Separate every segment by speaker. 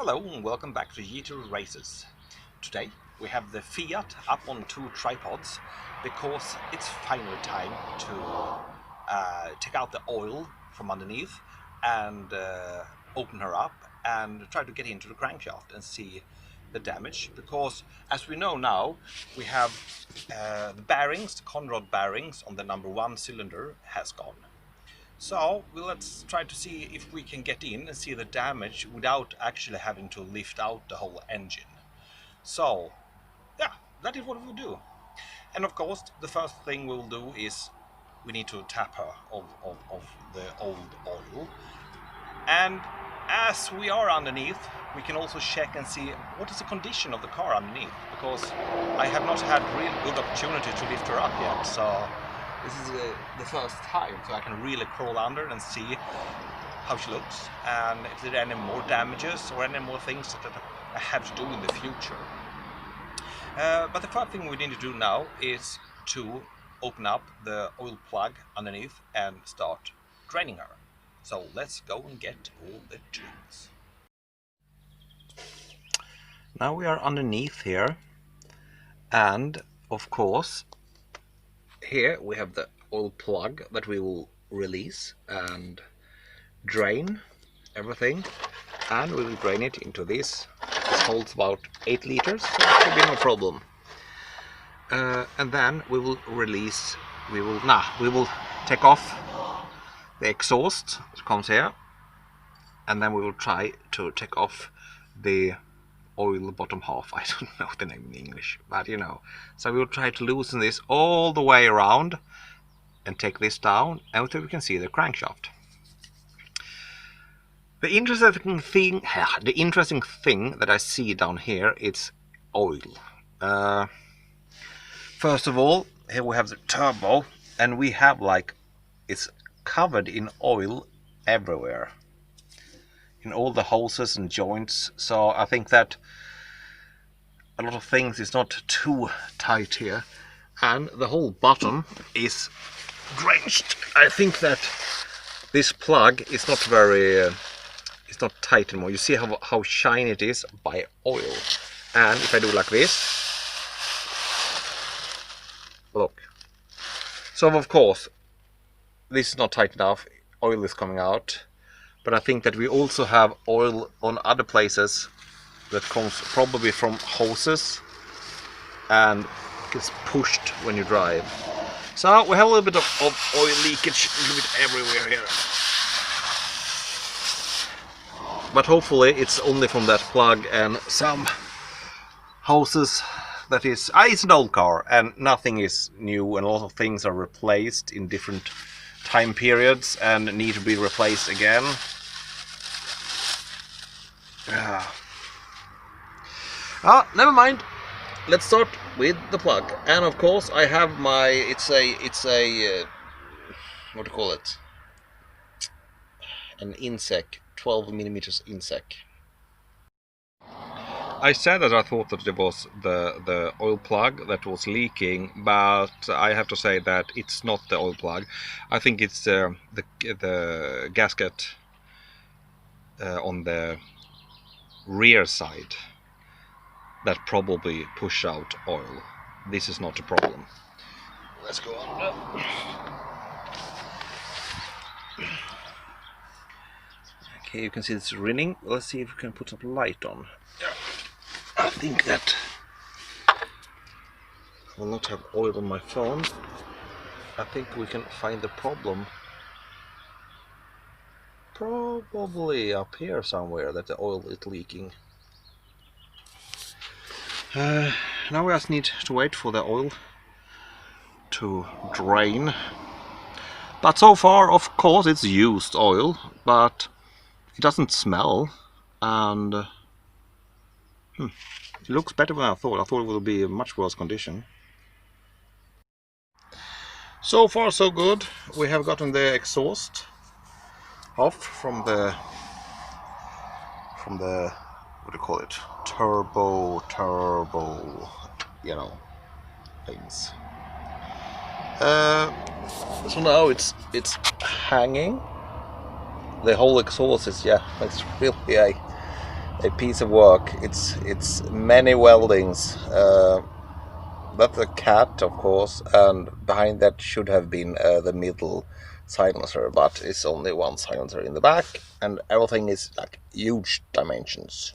Speaker 1: Hello and welcome back to G2 Races. Today we have the Fiat up on two tripods because it's finally time to take out the oil from underneath and open her up and try to get into the crankshaft and see the damage, because as we know now we have the bearings, the conrod bearings on the number one cylinder has gone. So let's try to see if we can get in and see the damage without actually having to lift out the whole engine. So yeah, that is what we'll do. And of course the first thing we'll do is we need to tap her of the old oil. And as we are underneath, we can also check and see what is the condition of the car underneath, because I have not had real good opportunity to lift her up yet. So this is the first time, so I can really crawl under and see how she looks and if there are any more damages or any more things that I have to do in the future. But the first thing we need to do now is to open up the oil plug underneath and start draining her. So let's go and get all the tools. Now we are underneath here, and of course here we have the oil plug that we will release and drain everything, and we will drain it into this. This holds about 8 liters, so it should be no problem. And then we will release, we will take off the exhaust that comes here, and then we will try to take off the oil bottom half. I don't know the name in English, but you know. So we'll try to loosen this all the way around and take this down until we can see the crankshaft. The interesting thing that I see down here is oil. First of all, here we have the turbo, and we have it's covered in oil everywhere, in all the hoses and joints. So I think that a lot of things is not too tight here, and the whole bottom is drenched. I think that this plug is not very it's not tight anymore. You see how shiny it is by oil. And if I do like this, look, so of course this is not tight enough, oil is coming out. But I think that we also have oil on other places that comes probably from hoses and gets pushed when you drive. So we have a little bit of oil leakage a little bit everywhere here. But hopefully it's only from that plug and some hoses. That is, it's an old car and nothing is new, and a lot of things are replaced in different time periods and need to be replaced again. Never mind. Let's start with the plug. And of course I have my, it's a what do you call it? An insec, 12mm insec. I said that I thought that it was the oil plug that was leaking, but I have to say that it's not the oil plug. I think it's the gasket on the rear side that probably push out oil. This is not a problem. Let's go on. Okay, you can see it's running. Let's see if we can put some light on. I think that I will not have oil on my phone. I think we can find the problem probably up here somewhere, that the oil is leaking. Now we just need to wait for the oil to drain. But so far, of course, it's used oil, but it doesn't smell, and it looks better than I thought. I thought it would be in much worse condition. So far so good. We have gotten the exhaust off from the what do you call it, turbo, you know, things. So now it's hanging. The whole exhaust is, yeah, it's really
Speaker 2: a piece of work. It's many weldings. That's a cat, of course, and behind that should have been the middle silencer, but it's only one silencer in the back, and everything is like huge dimensions.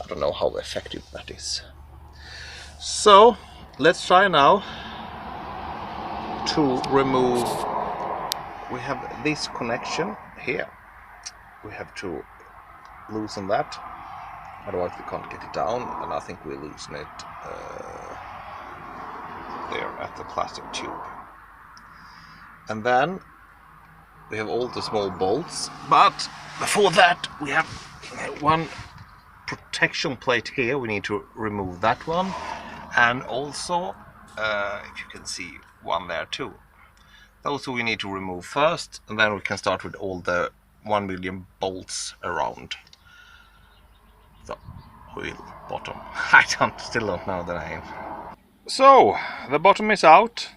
Speaker 2: I don't know how effective that is. So let's try now to remove. We have this connection here. We have to loosen that, otherwise we can't get it down, and I think we loosen it there at the plastic tube. And then we have all the small bolts, but before that we have one protection plate here. We need to remove that one, and also if you can see, one there too. Those we need to remove first, and then we can start with all the 1 million bolts around the wheel bottom. I still don't know the name. So the bottom is out,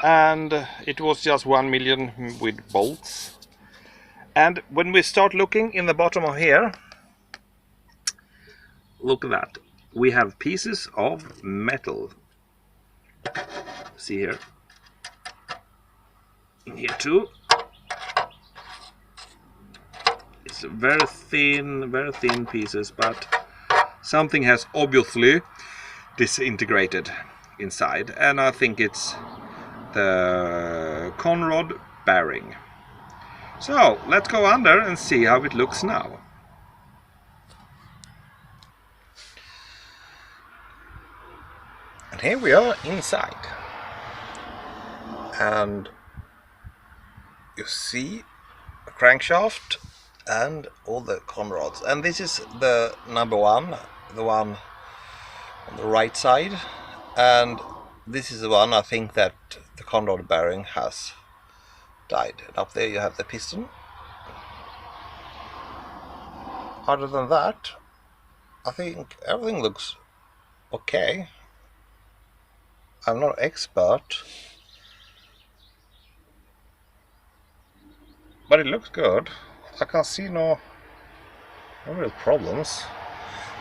Speaker 2: and it was just 1 million with bolts. And when we start looking in the bottom of here, look at that. We have pieces of metal. See here. In here too. It's very thin pieces, but something has obviously disintegrated inside, and I think it's the conrod bearing. So let's go under and see how it looks now. And here we are inside, and you see a crankshaft and all the conrods, and this is the number one, the one on the right side, and this is the one I think that the conrod bearing has died. And up there you have the piston. Other than that, I think everything looks okay. I'm not an expert, but it looks good. I can't see no real problems.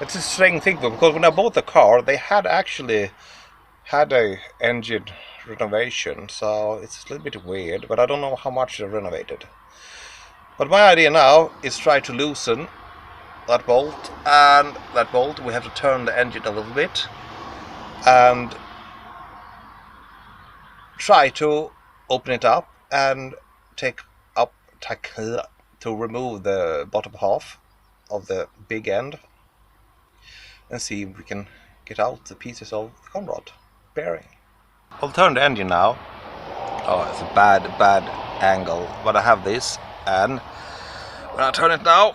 Speaker 2: It's a strange thing though, because when I bought the car, they had actually had a engine renovation, so it's a little bit weird, but I don't know how much they renovated. But my idea now is try to loosen that bolt, and that bolt we have to turn the engine a little bit and try to open it up and take to remove the bottom half of the big end and see if we can get out the pieces of the conrod bearing. I'll turn the engine now. Oh, it's a bad angle, but I have this, and when I turn it now,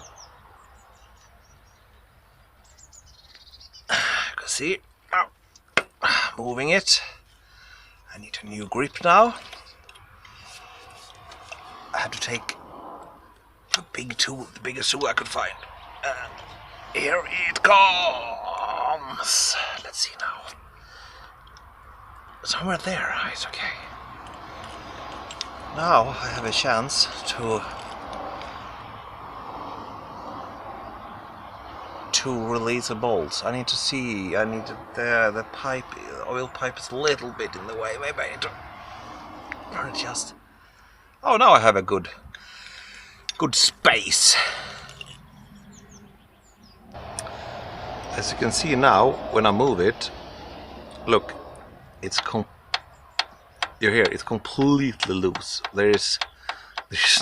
Speaker 2: you can see, moving it. I need a new grip now. I had to take a big tool, the biggest tool I could find. And here it comes. Let's see now. Somewhere there, it's okay. Now I have a chance to release the bolts. I need to see, the pipe, the oil pipe is a little bit in the way. Maybe I need to adjust. Oh, now I have a good space. As you can see now, when I move it, look, it's it's completely loose. There's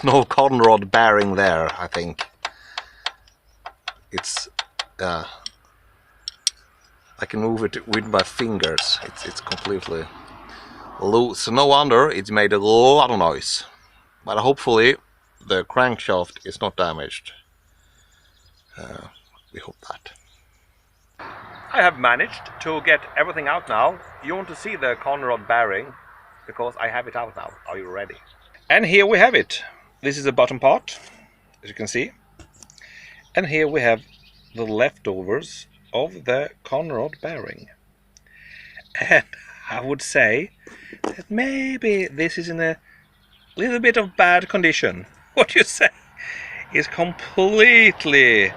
Speaker 2: no conrod bearing there, I think. It's I can move it with my fingers. It's completely loose. So no wonder it made a lot of noise. But hopefully the crankshaft is not damaged. We hope that. I have managed to get everything out now. You want to see the conrod bearing because I have it out now. Are you ready? And here we have it. This is the bottom part, as you can see. And here we have the leftovers of the conrod bearing. And I would say that maybe this is in a little bit of bad condition. What do you say? It's completely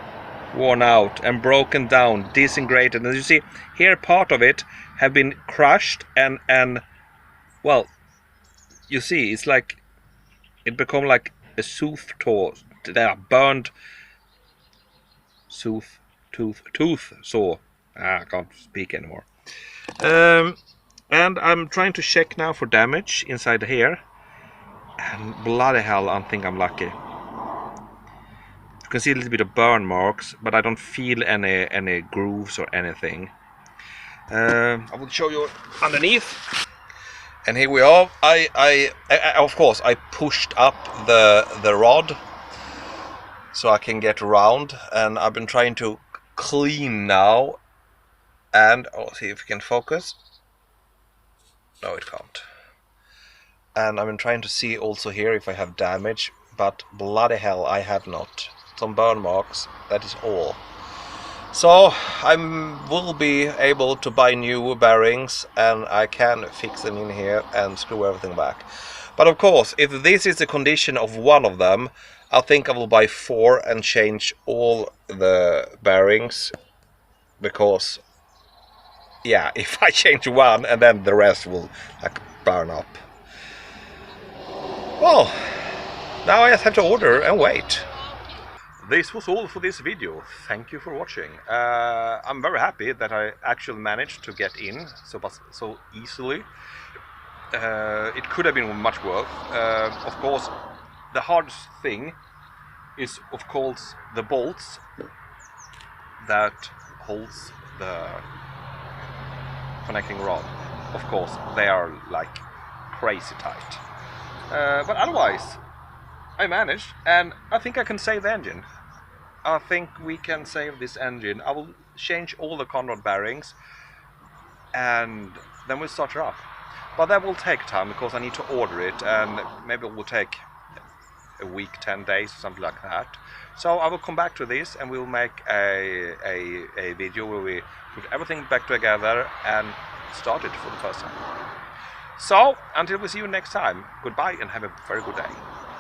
Speaker 2: worn out and broken down, disintegrated. And you see here, part of it have been crushed and well, you see, it's like it become like a tooth burned tooth saw. I can't speak anymore. And I'm trying to check now for damage inside here, and bloody hell, I think I'm lucky. You can see a little bit of burn marks, but I don't feel any grooves or anything. I will show you underneath. And here we are. I of course I pushed up the rod so I can get around, and I've been trying to clean now. And I'll see if we can focus. No, it can't. And I've been trying to see also here if I have damage, but bloody hell, I have not. Some burn marks, that is all. So I will be able to buy new bearings, and I can fix them in here and screw everything back. But of course, if this is the condition of one of them, I think I will buy 4 and change all the bearings, because yeah, if I change one and then the rest will like burn up. Well, now I just have to order and wait. This was all for this video. Thank you for watching. I'm very happy that I actually managed to get in so easily. It could have been much worse. Of course, the hardest thing is of course the bolts that holds the connecting rod. Of course, they are like crazy tight. But otherwise, I managed, and I think I can save the engine. I think we can save this engine. I will change all the conrod bearings, and then we'll start her up. But that will take time because I need to order it, and maybe it will take a week, 10 days, or something like that. So I will come back to this, and we'll make a video where we put everything back together and start it for the first time. So until we see you next time, goodbye and have a very good day.